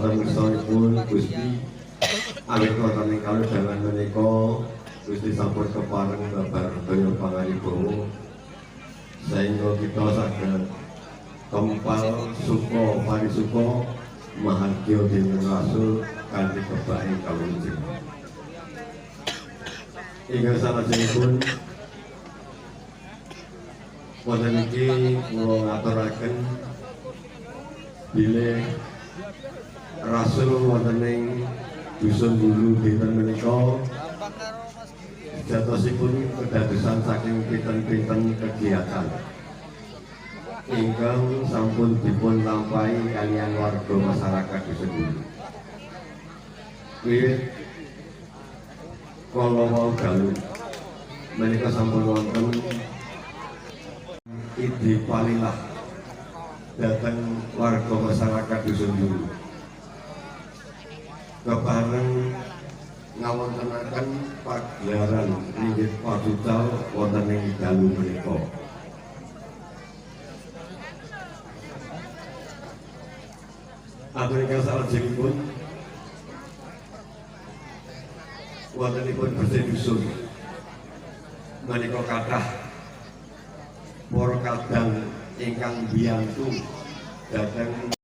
wonten ngersanipun Gusti awit wonten ing kalodhangan menika Gusti sampun kepareng babar daya pangaribawa sehingga kita saged kempal suka parisuka mahagya dening Rasul kanthi kebaing kawujud. Ingkang salajengipun wonten iki kula ngaturaken bilih Rasul wonten ing dusun Hulu dinten menika jatosipun kedadosan saking pinten-pinten kegiatan ingkang sampun dipun lampahi kaliyan warga masyarakat dusun Hulu. Wiwit kala wau dalu menika sampun wonten ide palilah dhateng warga masyarakat dusun Hulu kepareng ngawontenaken pagelaran inggih paducal wonten ing dalu menika. Atur ingkang salajengipun wontenipun bersih dusun menika kathah para kadang ingkang biyantu dhateng